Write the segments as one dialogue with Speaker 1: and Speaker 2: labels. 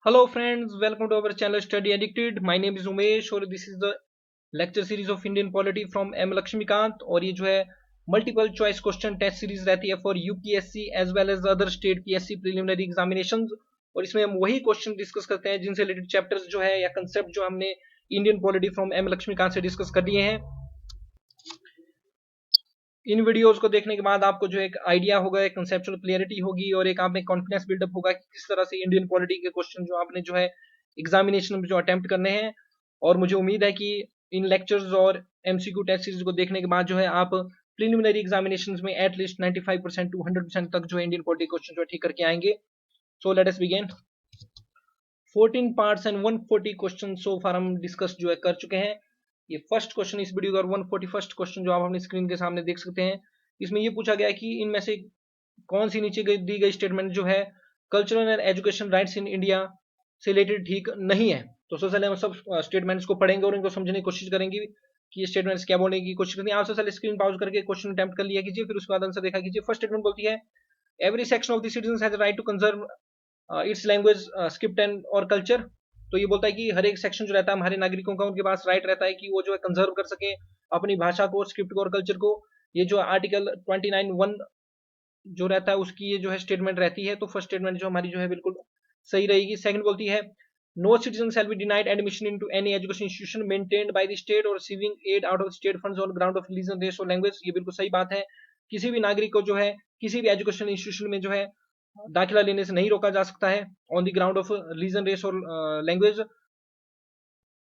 Speaker 1: Hello friends, welcome to our channel Study Addicted. My name is Umesh और this is the lecture series of Indian Polity from M Laxmikant. और ये जो है multiple choice question test series रहती है for UPSC as well as other state PSC preliminary examinations. और इसमें हम वही क्वेश्चन डिस्कस करते हैं जिनसे रिलेटेड चैप्टर्स जो है या कंसेप्ट जो हमने Indian polity from M Laxmikanth से डिस्कस कर लिए हैं। इन वीडियोस को देखने के बाद आपको जो एक आइडिया होगा, एक कंसेप्चुअल क्लियरिटी होगी और एक आप में कॉन्फिडेंस बिल्डअप होगा कि किस तरह से इंडियन पॉलिटी के क्वेश्चन जो आपने जो है एग्जामिनेशन में जो अटेम्प्ट करने हैं। और मुझे उम्मीद है कि इन लेक्चर्स और एमसीक्यू टेस्ट सीरीज को देखने के बाद जो है आप प्रिलिमिनरी एग्जामिनेशन में एटलीस्ट 95% टू 100% तक जो है इंडियन पॉलिटी क्वेश्चन जो ठीक करके आएंगे। So let us begin. 14 parts and 140 question so far हम डिस्कस जो है कर चुके हैं। ये फर्स्ट क्वेश्चन इस वीडियो का 141st क्वेश्चन जो आप अपनी स्क्रीन के सामने देख सकते हैं। इसमें ये पूछा गया कि इनमें से कौन सी नीचे दी गई स्टेटमेंट जो है cultural and education rights in India से रिलेटेड ठीक नहीं है। तो सबसे पहले हम सब स्टेटमेंट्स को पढ़ेंगे और इनको समझने की कोशिश करेंगे कि ये स्टेटमेंट्स क्या बोलने की कोशिश करती है। आप सबसे पहले स्क्रीन पॉज करके क्वेश्चन अटेम्प्ट कर लिया कीजिए, फिर उसके बाद आंसर देखा कीजिए। फर्स्ट स्टेटमेंट बोलती है every section of the citizen has right to conserve its language script and और कल्चर। तो ये बोलता है कि हर एक सेक्शन जो रहता है हमारे नागरिकों का, उनके पास राइट रहता है कि वो जो है कंजर्व कर सके अपनी भाषा को, स्क्रिप्ट को और कल्चर को। ये जो आर्टिकल 29(1) जो रहता है उसकी ये जो है स्टेटमेंट रहती है। तो फर्स्ट स्टेटमेंट जो हमारी जो है बिल्कुल सही रहेगी। सेकंड बोलती है no citizen shall be denied admission into any education institution maintained by the state और receiving aid out of state funds on ground of religion, race और लैंग्वेज। ये बिल्कुल सही बात है। किसी भी नागरिक को जो है किसी भी एजुकेशन इंस्टीट्यूशन में जो है दाखिला लेने से नहीं रोका जा सकता है on the ground of religion, race और लैंग्वेज।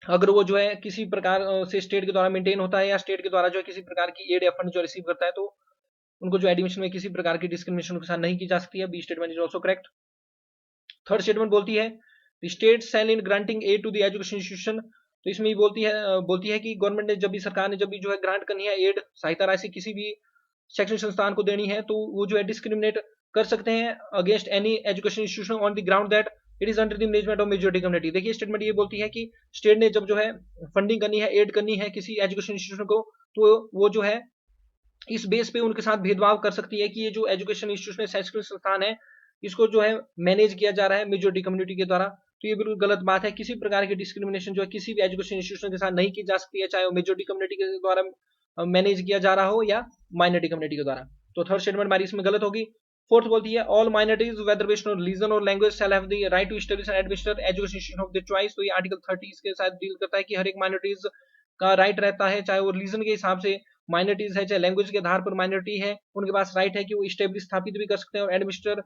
Speaker 1: अगर वो जो है किसी प्रकार से स्टेट के द्वारा मेंटेन होता है या स्टेट के द्वारा जो है किसी प्रकार की एड या फंड जो रिसीव करता है, तो उनको जो एडमिशन में किसी प्रकार की डिस्क्रिमिनेशन के साथ नहीं की जा सकती है। B statement is also correct. Third statement बोलती है the state shall in granting aid to the education institution. तो इसमें ये बोलती है कि गवर्नमेंट ने जब भी, सरकार ने जब भी जो है ग्रांट करनी है एड, सहायता राशि किसी भी शैक्षणिक संस्थान को देनी है, तो वो जो है डिस्क्रिमिनेट कर सकते हैं against any education institution on the ground that it is under the management of majority community. देखिए स्टेटमेंट ये बोलती है कि स्टेट ने जब जो है फंडिंग करनी है, एड करनी है किसी एजुकेशन इंस्टीट्यूशन को, तो वो जो है इस बेस पे उनके साथ भेदभाव कर सकती है कि ये जो एजुकेशन इंस्टीट्यूशन शैक्षणिक संस्थान है, इसको जो है मैनेज किया जा रहा है मेजॉरिटी कम्युनिटी के द्वारा। तो ये बिल्कुल गलत बात है। किसी प्रकार की डिस्क्रिमिनेशन जो है किसी भी एजुकेशन इंस्टीट्यूशन के साथ नहीं की जा सकती है, चाहे वो मेजॉरिटी कम्युनिटी के द्वारा मैनेज किया जा रहा हो या माइनॉरिटी कम्युनिटी के द्वारा। तो थर्ड स्टेटमेंट हमारी इसमें गलत होगी। फोर्थ बोलती है all minorities whether based on religion और language shall have the right to establish and administer education institution of the choice. तो ये आर्टिकल 30 के साथ डील करता है कि हर एक माइनॉरिटीज का राइट रहता है, चाहे वो रिलीजन के हिसाब से माइनॉरिटीज है, चाहे लैंग्वेज के आधार पर माइनॉरिटी है, उनके पास राइट है कि वो स्टेब्लिश स्थापित भी कर सकते हैं और एडमिनिस्टर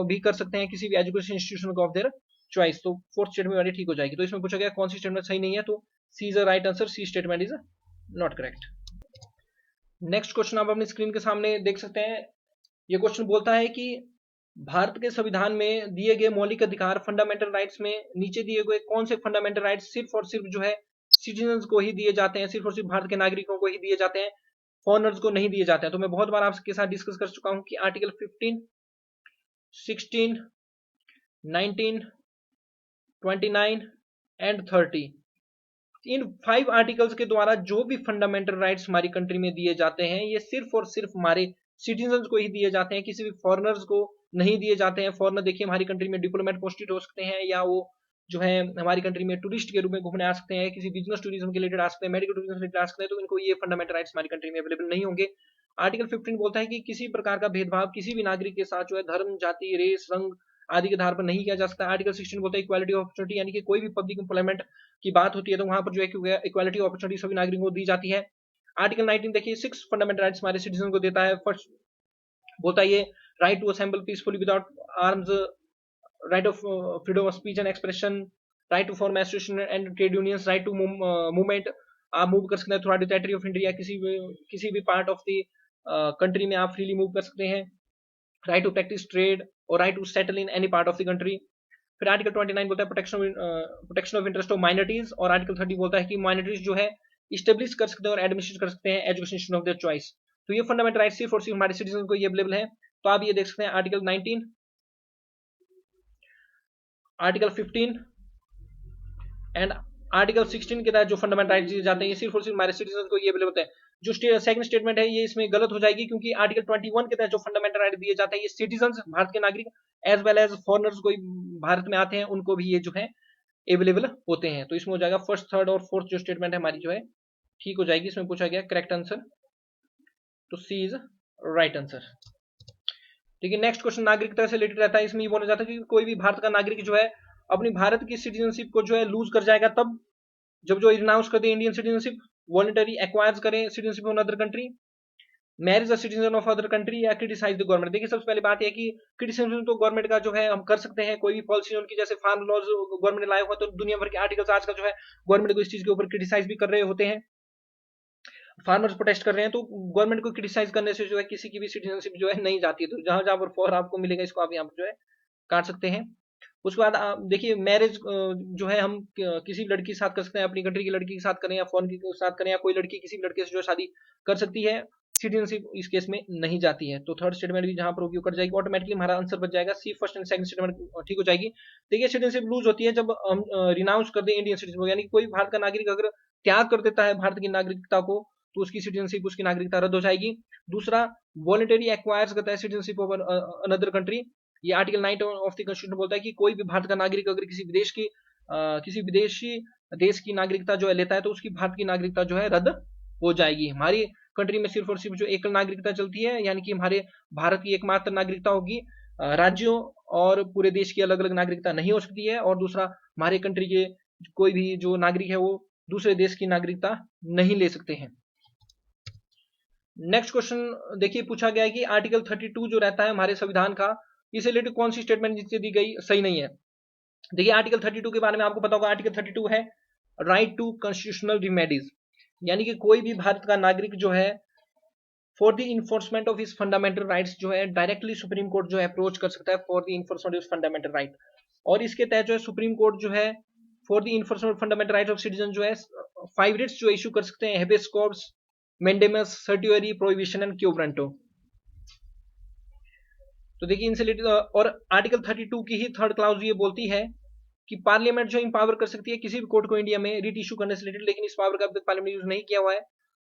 Speaker 1: भी कर सकते हैं किसी भी education institution of their choice. तो फोर्थ स्टेटमेंट वाली ठीक हो जाएगी। तो इसमें पूछा गया कौन सी स्टेटमेंट सही नहीं है, तो C is the right answer, C statement is not correct. Next question आप अपनी स्क्रीन के सामने देख सकते हैं। ये क्वेश्चन बोलता है कि भारत के संविधान में दिए गए मौलिक अधिकार फंडामेंटल राइट्स में नीचे दिए गए कौन से फंडामेंटल राइट्स सिर्फ और सिर्फ जो है सिटीजन्स को ही दिए जाते हैं, सिर्फ और सिर्फ भारत के नागरिकों को ही दिए जाते हैं, फॉरनर्स को नहीं दिए जाते हैं। तो मैं बहुत बार आपके साथ डिस्कस कर चुका हूं कि आर्टिकल 15, 16, 19, 29 एंड 30, इन 5 आर्टिकल्स के द्वारा जो भी फंडामेंटल राइट्स हमारी कंट्री में दिए जाते हैं, ये सिर्फ और सिर्फ हमारे सिटीजन्स को ही दिए जाते हैं, किसी भी फॉरनर्स को नहीं दिए जाते हैं। फॉरनर देखिए हमारी कंट्री में डिप्लोमेट पोस्टेड हो सकते हैं, या वो जो है हमारी कंट्री में टूरिस्ट के रूप में घूमने आ सकते हैं, किसी बिजनेस टूरिज्म के रिलेटेड आ सकते हैं, मेडिकल टूरिज्म रिलेटेड आ सकते हैं, तो इनको ये फंडामेंटल राइट्स हमारी कंट्री में अवेलेबल नहीं होंगे। आर्टिकल 15 बोलता है कि किसी प्रकार का भेदभाव किसी भी नागरिक के साथ जो है धर्म, जाति, रेस, रंग आदि के आधार पर नहीं किया जा सकता। आर्टिकल 16 बोलता है इक्वालिटी ऑफ अपॉर्चुनिटी, यानी कि कोई भी पब्लिक एम्प्लॉयमेंट की बात होती है तो वहां पर जो है इक्वालिटी ऑफ अपॉर्चुनिटी सभी नागरिकों को दी जाती है। आर्टिकल 19 देखिए 6 फंडामेंटल राइट्स हमारे सिटीजन को देता है। फर्स्ट बोलता है ये right to assemble peacefully without arms, right of freedom of speech and expression, right to form association and trade unions, right to movement, आप मूव कर सकते हैं थ्रू टेरिटरी ऑफ इंडिया, किसी भी पार्ट ऑफ द कंट्री में आप freely move कर सकते हैं, राइट टू प्रैक्टिस ट्रेड और right to settle in any part of the country. फिर आर्टिकल 29 बोलता है protection of interest of minorities, और आर्टिकल 30 बोलता है कि माइनॉरिटीज जो है इस्टेब्लिश कर सकते हैं और एडमिनिस्ट्रेट कर सकते हैं education institution of their choice. तो ये फंडामेंटल राइट सिर्फ और सिर्फ हमारे सिटीजन को ये अवेलेबल है। तो आप ये देख सकते हैं आर्टिकल 19, आर्टिकल 15 एंड आर्टिकल 16 के तहत जो फंडामेंटल राइट दिए जाते हैं ये सिर्फ और सिर्फ हमारे सिटीजन को ये अवेलेबल होता है। जो सेकंड स्टेटमेंट है ये इसमें गलत हो जाएगी, क्योंकि आर्टिकल 21 के तहत जो फंडामेंटल राइट दिए जाते हैं ये सिटीजन, भारत के नागरिक एज वेल एज फॉरनर्स को भारत में आते हैं उनको भी ये जो है अवेलेबल होते हैं। तो इसमें हो जाएगा फर्स्ट, थर्ड और फोर्थ जो स्टेटमेंट है हमारी जो है ठीक हो जाएगी। इसमें पूछा गया करेक्ट आंसर, तो सी इज राइट आंसर। देखिए नेक्स्ट क्वेश्चन नागरिकता से रिलेटेड रहता है। इसमें ये बोला जाता है कि कोई भी भारत का नागरिक जो है अपनी भारत की सिटीजनशिप को जो है लूज कर जाएगा तब जब जो रिनाउंस कर दे इंडियन सिटीजनशिप, वॉलंटरी एक्वायर्स करें citizenship of other country, marriage a citizen of other country, या क्रिटिसाइज द गवर्नमेंट। देखिए सबसे पहले बात यह कि क्रिटिसिज्म तो गवर्नमेंट का जो है हम कर सकते हैं, कोई भी पॉलिसी उनकी जैसे फार्म लॉज गवर्नमेंट ने लाए हुआ तो दुनिया भर के आर्टिकल्स आज का जो है गवर्नमेंट को इस चीज के ऊपर क्रिटिसाइज भी कर रहे होते हैं। फार्मर्स प्रोटेस्ट कर रहे हैं तो गवर्नमेंट को क्रिटिसाइज करने से जो है किसी की भी सिटीजनशिप जो है नहीं जाती है। तो जहां जहां पर फॉर आपको मिलेगा इसको आप यहाँ पर जो है काट सकते हैं। उसके बाद आप देखिए मैरिज जो है हम किसी भी लड़की के साथ कर सकते हैं, अपनी कंट्री की लड़की के साथ करें या फॉरेन के साथ करें, या कोई लड़की किसी भी लड़के से जो शादी कर सकती है, सिटीजनशिप इस केस में नहीं जाती है। तो थर्ड स्टेटमेंट भी जहां पर होगी कर जाएगी, ऑटोमेटिकली हमारा आंसर बच जाएगा सी, फर्स्ट एंड सेकंड स्टेटमेंट ठीक हो जाएगी। देखिए सिटीजनशिप लूज होती है जब हम रिनाउंस कर दें इंडियन सिटीजन, यानी कोई भारत का नागरिक अगर त्याग कर देता है भारत की नागरिकता को तो उसकी सिटीजनशिप, उसकी नागरिकता रद्द हो जाएगी। दूसरा, वॉलंटरी एक्वायर्स करता है सिटीजनशिप ऑफ अनदर कंट्री, ये आर्टिकल 9 ऑफ द कॉन्स्टिट्यूशन बोलता है कि कोई भी भारत का नागरिक अगर किसी विदेश की किसी विदेशी देश की नागरिकता जो है लेता है तो उसकी भारत की नागरिकता जो है रद्द हो जाएगी। हमारी कंट्री में सिर्फ और सिर्फ जो एकल नागरिकता चलती है, यानी कि हमारे भारत की एकमात्र नागरिकता होगी, राज्यों और पूरे देश की अलग अलग नागरिकता नहीं हो सकती है। और दूसरा, हमारे कंट्री के कोई भी जो नागरिक है वो दूसरे देश की नागरिकता नहीं ले सकते हैं। नेक्स्ट क्वेश्चन देखिए पूछा गया है कि आर्टिकल 32 जो रहता है हमारे संविधान का, इसे रिलेटेड कौन सी स्टेटमेंट जिससे दी गई सही नहीं है। देखिए आर्टिकल 32 के बारे में आपको पता होगा, आर्टिकल 32 है राइट टू कॉन्स्टिट्यूशनल रिमेडीज, यानी कि कोई भी भारत का नागरिक जो है for the enforcement of his fundamental rights जो है डायरेक्टली सुप्रीम कोर्ट जो है अप्रोच कर सकता है for the enforcement of fundamental right. और इसके तहत जो है सुप्रीम कोर्ट जो है for the enforcement of fundamental rights of citizen जो है 5 रिट्स जो इशू कर सकते हैं, habeas corpus, mandamus, certiorari, prohibition and quo warranto. तो देखिए इनसे रिलेटेड और आर्टिकल 32 की ही थर्ड क्लाउज ये बोलती है कि पार्लियामेंट जो इंपावर कर सकती है किसी भी कोर्ट को इंडिया में रिट इशू करने से रिलेटेड, लेकिन इस पावर का अभी तक पार्लियामेंट यूज नहीं किया हुआ है।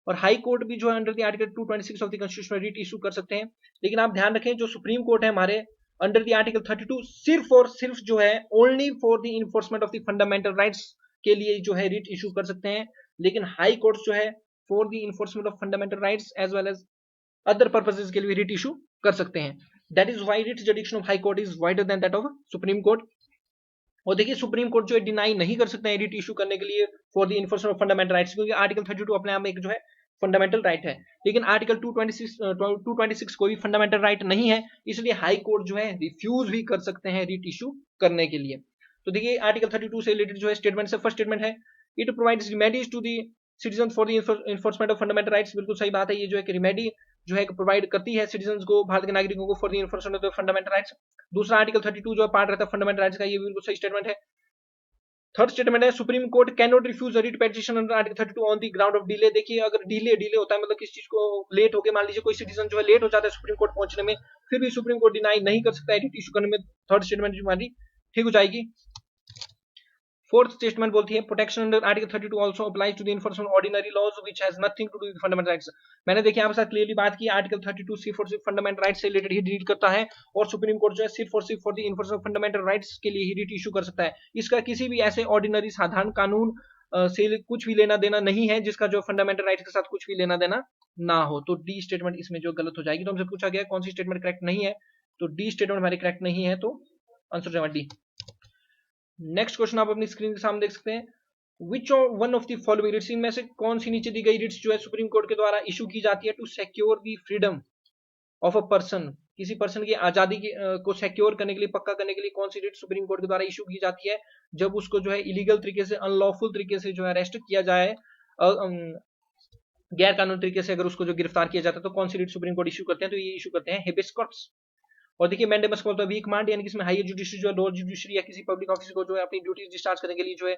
Speaker 1: और हाई कोर्ट भी जो है under the article 226 of the constitution writ issue कर सकते हैं। लेकिन आप ध्यान रखें जो सुप्रीम कोर्ट है हमारे अंडर द आर्टिकल 32 सिर्फ और सिर्फ जो है only for the enforcement of the fundamental rights के लिए जो है रिट इशू कर सकते हैं। लेकिन हाई कोर्ट जो है for the enforcement of fundamental rights as well as other purposes के लिए रिट इशू कर सकते हैं। That is why writ jurisdiction of High Court is wider than that of Supreme Court. और देखिए सुप्रीम कोर्ट जो है डिनाई नहीं कर सकते हैं रिट इशू करने के लिए for the enforcement of fundamental rights, क्योंकि आर्टिकल 32 अपने आप में एक जो है फंडामेंटल राइट है। लेकिन आर्टिकल 226 कोई फंडामेंटल राइट नहीं है, इसलिए हाई कोर्ट जो है रिफ्यूज भी कर सकते हैं रिट इशू करने के लिए। तो देखिए आर्टिकल 32 से रिलेटेड जो है स्टेटमेंट से फर्स्ट स्टेटमेंट है it provides remedies to the citizen for the enforcement of fundamental rights. बिल्कुल सही बात है, ये जो है रिमेडी जो है प्रोवाइड करती है सिटीजन को, भारत के नागरिकों को for the enforcement of fundamental rights. दूसरा आर्टिकल 32 जो पार्ट रहता है फंडामेंटल राइट्स का, ये बिल्कुल सही स्टेटमेंट है। थर्ड स्टेटमेंट है supreme court can not refuse writ petition under article 32 on the ground of delay. देखिए अगर डिले होता है मतलब किसी चीज को लेट हो गया, मान लीजिए कोई सिटीजन जो है लेट हो जाता है सुप्रीम कोर्ट पहुंचने में, फिर भी सुप्रीम कोर्ट डिनाई नहीं कर सकता है रिट इशू करने में। थर्ड स्टेटमेंट हमारी ठीक हो जाएगी। फोर्थ स्टेटमेंट बोलती है protection under article 32 also applies to the enforcement ordinary laws which has nothing to do with fundamental rights. मैंने देखिए आपके साथ क्लियरली बात की आर्टिकल 32 सिर्फ और सिर्फ फंडामेंटल राइट्स से रिलेटेड ही डील करता है, और सुप्रीम कोर्ट जो है सिर्फ और सिर्फ for the enforcement of fundamental rights के लिए ही रिट इशू कर सकता है। इसका किसी भी ऐसे ऑर्डिनरी साधारण कानून से कुछ भी लेना देना नहीं है जिसका जो फंडामेंटल राइट्स के साथ कुछ भी लेना देना ना हो। तो डी स्टेटमेंट इसमें जो गलत हो जाएगी। तो हमसे पूछा गया कौन सी स्टेटमेंट करेक्ट नहीं है, तो डी स्टेटमेंट हमारी करेक्ट नहीं है, तो आंसर जो है डी। नेक्स्ट क्वेश्चन आप अपनी स्क्रीन के सामने देख सकते हैं, which one of the following writs, इनमें से कौन सी नीचे दी गई रिट्स जो है सुप्रीम कोर्ट के द्वारा इशू की जाती है to secure the freedom of a person, किसी पर्सन की आजादी को सिक्योर करने के लिए, पक्का करने के लिए कौन सी रिट सुप्रीम कोर्ट के द्वारा इशू की जाती है जब उसको जो है इलीगल तरीके से, अनलॉफुल तरीके से जो है अरेस्ट किया जाए, गैर कानूनी तरीके से अगर उसको जो गिरफ्तार किया जाता है, तो कौन सी रिट सुप्रीम कोर्ट इशू करते हैं, तो ये इशू करते हैं हेबियस कॉर्पस। और देखिए मैंडेमस कॉल वी कमांड, यानी कि इसमें हायर जुडिशरी जो लोअर जुडिशरी या किसी पब्लिक ऑफिसर को जो है अपनी ड्यूटी डिस्चार्ज करने के लिए जो है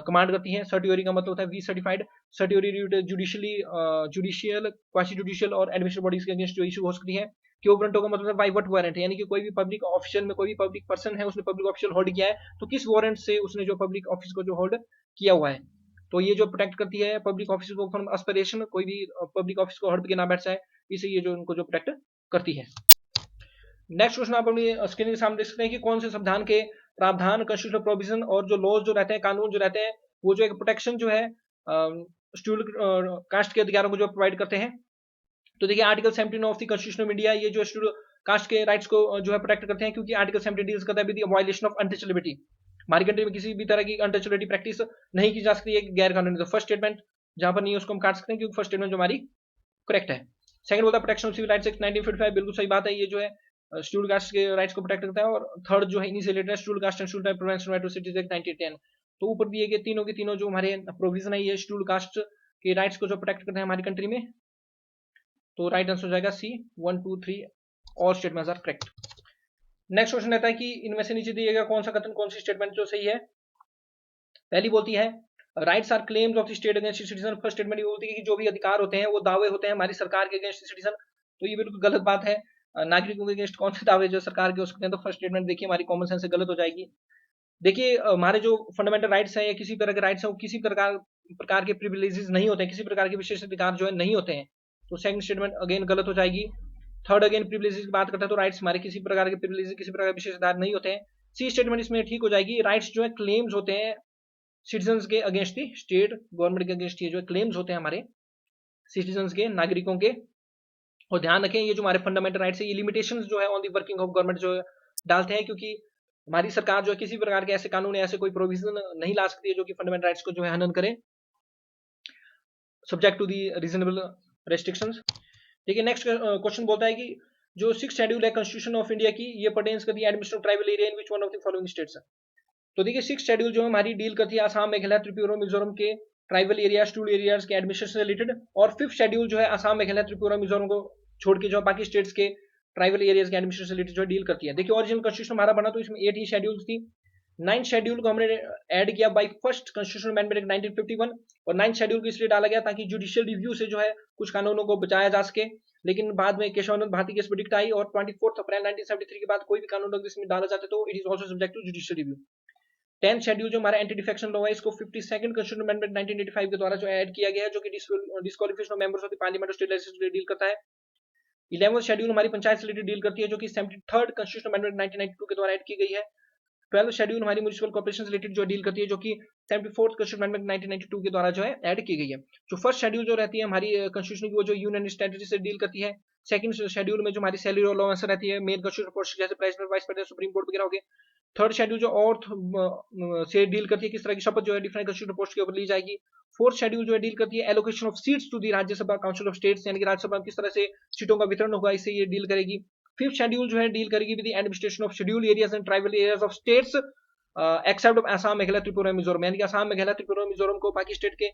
Speaker 1: कमांड करती है। सर्टियोरी का मतलब होता है वी certified, certiorari judicially judicial, quasi judicial और एडमिनिस्ट्रेटिव बॉडीज के अगेंस्ट जो इशू हो सकती है। क्यों वारंट का मतलब है बाय व्हाट वारंट, यानी कि कोई भी पब्लिक ऑफिशियल में कोई भी पब्लिक पर्सन है उसने पब्लिक ऑफिशियल होल्ड किया है, तो किस वारंट से उसने जो पब्लिक ऑफिस को जो होल्ड किया हुआ है। तो ये जो प्रोटेक्ट करती है पब्लिक ऑफिस को फ्रॉम एस्पिरेशन, कोई भी पब्लिक ऑफिस को हड़प के ना बैठ जाए, इसे ये जो उनको जो प्रोटेक्ट करती है। नेक्स्ट क्वेश्चन आप अपनी स्क्रीन के सामने देख सकते हैं कि कौन से संविधान के प्रावधान, कॉन्स्टिट्यूशनल प्रोविजन और जो लॉज जो रहते हैं, कानून जो रहते हैं, वो जो एक प्रोटेक्शन जो है शेड्यूल कास्ट के अधिकारों को जो प्रोवाइड करते हैं। तो देखिए article 17 of the constitution of India ये जो शेड्यूल कास्ट के राइट्स को जो है प्रोटेक्ट करते हैं, क्योंकि आर्टिकल 17 डील्स करता है with the violation of untouchability. हमारी कंट्री में किसी भी तरह की अनटचेबिलिटी प्रैक्टिस नहीं की जा सकती है गैर कानूनी। तो फर्स्ट स्टेटमेंट जहां पर नहीं है उसको हम काट सकते हैं, क्योंकि फर्स्ट स्टेटमेंट जो हमारी करेक्ट है। सेकंड बोलता है protection of civil rights act 1955, बिल्कुल सही बात है, ये जो है शेड्यूल कास्ट के राइट्स को प्रोटेक्ट करता है। और थर्ड जो है इन्हीं से रिलेटेड है, schedule caste and schedule tribe prevention right to citizen act 1910। तो ऊपर दिए गए तीनों के तीनों जो हमारे प्रोविजन है ये शेड्यूल कास्ट के राइट्स को जो प्रोटेक्ट करते हैं हमारी कंट्री में। तो राइट आंसर हो जाएगा C, 1 2 3 all statements are correct. Next question रहता है कि इनमें से नीचे दिए गया कौन सा कथन, कौन सी स्टेटमेंट जो सही है। पहली बोलती है rights are claims of the state against citizen. First statement ये बोलती है कि जो भी अधिकार होते हैं वो दावे होते हैं हमारी सरकार के अगेंस्ट सिटीजन। तो ये बिल्कुल गलत बात है। नागरिकों के अगेंस्ट कौन से दावे जो सरकार के हो सकते हैं। तो फर्स्ट स्टेटमेंट देखिए हमारी कॉमन सेंस से गलत हो जाएगी। देखिए हमारे जो फंडामेंटल राइट्स है या किसी तरह के राइट्स है वो किसी प्रकार के प्रिविलेजेस नहीं होते हैं, किसी प्रकार के विशेष अधिकार जो है नहीं होते हैं। तो सेकंड स्टेटमेंट अगेन गलत हो जाएगी। थर्ड अगेन प्रिविलेजेस की बात करता है, तो राइट्स हमारे किसी प्रकार के प्रिविलेजेस किसी प्रकार के विशेष अधिकार नहीं होते हैं। सी स्टेटमेंट इसमें ठीक हो जाएगी। राइट्स जो है क्लेम्स होते हैं सिटीजन्स के अगेंस्ट दी स्टेट गवर्नमेंट के अगेंस्ट, ये जो क्लेम्स होते हैं हमारे सिटीजन्स के, नागरिकों के। और ध्यान रखें ये जो हमारे फंडामेंटल राइट्स है ये लिमिटेशंस जो है on the working of government जो डालते हैं, क्योंकि हमारी सरकार जो है किसी प्रकार के ऐसे कानून ऐसे कोई प्रोविजन नहीं ला सकती है जो कि फंडामेंटल राइट्स को जो है हनन करे, subject to the reasonable restrictions. देखिए नेक्स्ट क्वेश्चन बोलता है कि जो 6th शेड्यूल है कॉन्स्टिट्यूशन ऑफ इंडिया की, ये पर्टेन्स करती है administrative tribal area in which one of the following states. तो देखिए 6th शेड्यूल जो हमारी डील करती है आसाम, मेघालय, त्रिपुरा, मिजोरम के ट्राइबल एरिया, शेड्यूल एरियाज के एडमिनिस्ट्रेशन से रिलेटेड। और 5th शेड्यूल जो है आसाम, मेघालय, त्रिपुरा, मिजोरम को छोड़ के जो बाकी स्टेट्स के ट्राइबल एरियाज के एडमिनिस्ट्रेशन से रिलेटेड जो डील करती है। देखिए ओरिजिनल कॉन्स्टिट्यूशन हमारा बना तो इसमें 8 ही शेड्यूल्स थी। 9th शेड्यूल को हमने ऐड किया बाय फर्स्ट कॉन्स्टिट्यूशनल अमेंडमेंट 1951। और 9th शेड्यूल को इसलिए डाला गया ताकि जुडिशियल रिव्यू से जो है कुछ कानूनों को बचाया जा सके। लेकिन बाद में केशवानंद भारती केस प्रोडिक्ट आई और 24 अप्रैल 1973 के बाद कोई भी कानून अगर इसमें डाला जाता है तो it is also subject to judicial review. 10th schedule जो हमारा एंटी डिफेक्शन लॉ है इसको 52nd कॉन्स्टिट्यूशनल अमेंडमेंट 1985 के द्वारा जो ऐड किया गया है, जो कि disqualification of members of the parliament और स्टेट लेजिस्लेचर डील करता है। 11th शेड्यूल हमारी पंचायत से रिलेटेड डील करती है, जो कि 73rd कॉन्स्टिट्यूशनल अमेंडमेंट 1992 के द्वारा ऐड की गई है। 12th शेड्यूल हमारी म्युनिसिपल कॉर्पोरेशन रिलेटेड जो डील करती है, जो कि 74th कॉन्स्टिट्यूशनल अमेंडमेंट 1992 के द्वारा जो है ऐड की गई है। जो फर्स्ट शेड्यूल जो रहती है हमारी कॉन्स्टिट्यूशन की, वो जो यूनियन स्टेटरी से डील करती है। सेकंड शेड्यूल में जो हमारी सैलरी अलाउंस रहती है, मेन कॉन्स्टिट्यूशनल पोस्ट जैसे president, vice president, supreme court वगैरह हो गए। थर्ड शेड्यूल जो ऑर्थ से डील करती है, किस तरह की शपथ जो है डिफरेंट कॉन्स्टिट्यूशनल पोस्ट के ऊपर ली जाएगी। फोर्थ शेड्यूल जो है डील करती है allocation of seats to the Rajya Sabha council of states, यानी कि राज्यसभा में किस तरह से सीटों का वितरण होगा, इससे ये डील करेगी। फिफ्थ शेड्यूल जो है डील करेगी with the administration of schedule areas and tribal areas of states except of Assam, Meghalaya, Tripura, Mizoram, यानी कि असम, मेघालय, त्रिपुरा, मिजोरम को बाकी स्टेट के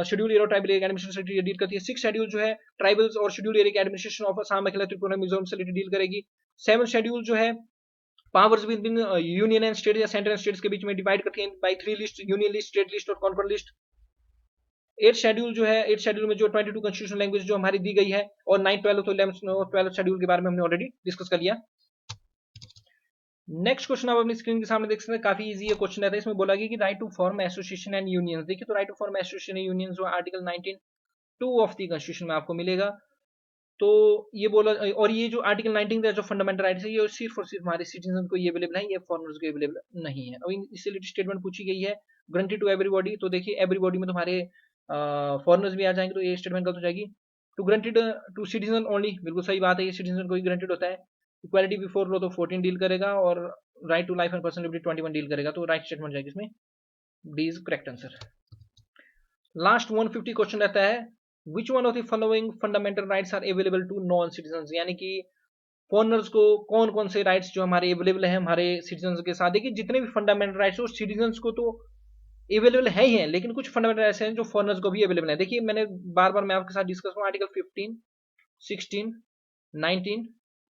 Speaker 1: schedule area tribal area administration से डील करती है। सिक्स शेड्यूल जो है ट्राइबल्स और शेड्यूल एरिया के एडमिनिस्ट्रेशन ऑफ असम, मेघालय, त्रिपुरा, मिजोरम से डील करेगी। सेवन शेड्यूल जो है powers within union and state या सेंटर एंड स्टेट्स के बीच में डिवाइड करती है by 3 list, union list, state list और कॉन्फ्रेंस लिस्ट। 8th शेड्यूल जो है 8th शेड्यूल में जो 22 कॉन्स्टिट्यूशनल लैंग्वेज जो हमारी दी गई है, और 9th 12th और 11th शेड्यूल के बारे में हमने ऑलरेडी डिस्कस कर लिया। नेक्स्ट क्वेश्चन आप अपनी स्क्रीन के सामने देख सकते हैं, काफी इजी ये क्वेश्चन रहता है। इसमें बोला गया कि right to form association and unions. देखिए तो right to form association and unions जो आर्टिकल 19(2) ऑफ द कॉन्स्टिट्यूशन में आपको मिलेगा। तो ये बोला, और ये जो आर्टिकल 19 जो फंडामेंटल राइट्स है ये सिर्फ और सिर्फ हमारे सिटीजन को ये अवेलेबल है, ये फॉरेनर्स को अवेलेबल नहीं है। और इससे रिलेटेड स्टेटमेंट पूछी गई है ग्रांटेड टू एवरीबॉडी। तो देखिए एवरीबॉडी में तुम्हारे फॉरेनर्स भी आ जाएंगे, तो ये स्टेटमेंट गलत हो जाएगी। To granted to citizen only, बिल्कुल सही बात है, ये सिटीजन को ही ग्रांटेड होता है। इक्वालिटी बिफोर लॉ तो 14 डील करेगा, और right to life and personal liberty 21 deal करेगा। तो राइट स्टेटमेंट जाएगी इसमें, D is correct answer. Last 150 question रहता है, which one of the following fundamental rights are available to non citizen, यानी कि फॉरेनर्स को कौन कौन से राइट्स जो हमारे अवेलेबल है हमारे सिटीजन के साथ। देखिए जितने भी फंडामेंटल राइट्स हो सिटीजन को तो अवेलेबल है ही है, लेकिन कुछ फंडामेंटल राइट्स हैं जो फॉरेनर्स को भी अवेलेबल है। देखिए मैंने बार बार मैं आपके साथ डिस्कस हूँ, आर्टिकल 15, 16, 19,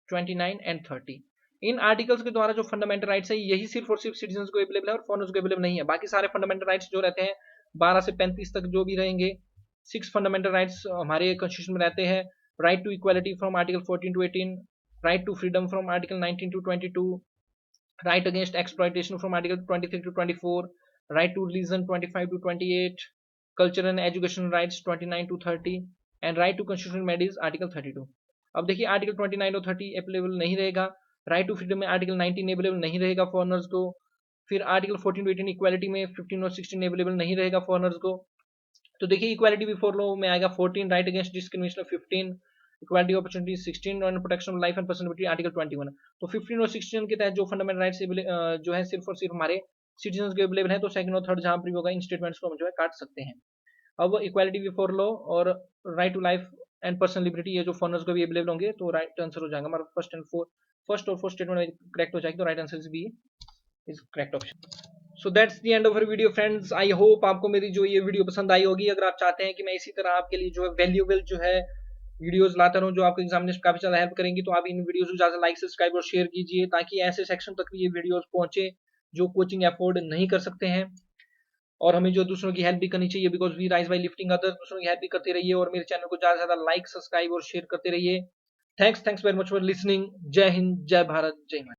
Speaker 1: 29 एंड 30। इन आर्टिकल्स के द्वारा जो फंडामेंटल राइट्स है यही सिर्फ और सिर्फ सिटीजन को अवेलेबल है और फॉरेनर्स को अवेलेबल नहीं है। बाकी सारे फंडामेंटल राइट्स जो रहते हैं 12 से 35 तक जो भी रहेंगे, 6 फंडामेंटल राइट्स हमारे कॉन्स्टिट्यूशन में रहते हैं। Right to equality from article 14 to 18, right to freedom from article 19 to 22, right against exploitation from article 23 to 24, right to religion 25 to 28, culture and education rights 29 to 30, and right to constitutional remedies article 32। अब देखिए article 29 और 30 available नहीं रहेगा, right to freedom में article 19 available नहीं रहेगा foreigners को। फिर आर्टिकल 14 टू 18 इक्वालिटी में 15 और 16 अवेलेबल नहीं रहेगा फॉरनर्स को। तो देखिए इक्वालिटी बिफोर लॉ में आएगा 14, right against discrimination 15, equality opportunity 16 और protection of life and personal article 21। तो 15 और 16 के तहत जो फंडामेंटल राइट्स जो है सिर्फ और सिर्फ हमारे सिटीजन के अवेलेबल है, तो सेकंड और थर्ड जहां पर होगा इन स्टेटमेंट्स को हम जो है काट सकते हैं। अब इक्वालिटी बिफोर लॉ और right to life and personal liberty ये जो फॉरनर्स को भी अवेलेबल होंगे, तो राइट आंसर हो जाएगा हमारा फर्स्ट और फोर्थ स्टेटमेंट करेक्ट हो जाएगी, तो right answer is B is correct option. So that's the end of our video friends. I hope आपको मेरी जो ये वीडियो पसंद आई होगी। अगर आप चाहते हैं कि मैं इसी तरह आपके लिए जो है वैल्यूएबल जो है वीडियोस लाता रहूं जो आपको एग्जामिनेशन काफी ज्यादा हेल्प करेंगी, तो आप इन वीडियोस को ज्यादा लाइक सब्सक्राइब और शेयर कीजिए, ताकि ऐसे सेक्शन तक भी ये वीडियोस पहुंचे जो कोचिंग अफोर्ड नहीं कर सकते हैं। और हमें जो दूसरों की हेल्प भी करनी चाहिए, because we rise by lifting others. दूसरों की हेल्प भी करते रहिए और मेरे चैनल को ज्यादा से ज्यादा लाइक सब्सक्राइब और शेयर करते रहिए। Thanks very much for listening. जय हिंद, जय भारत, जय हिंद।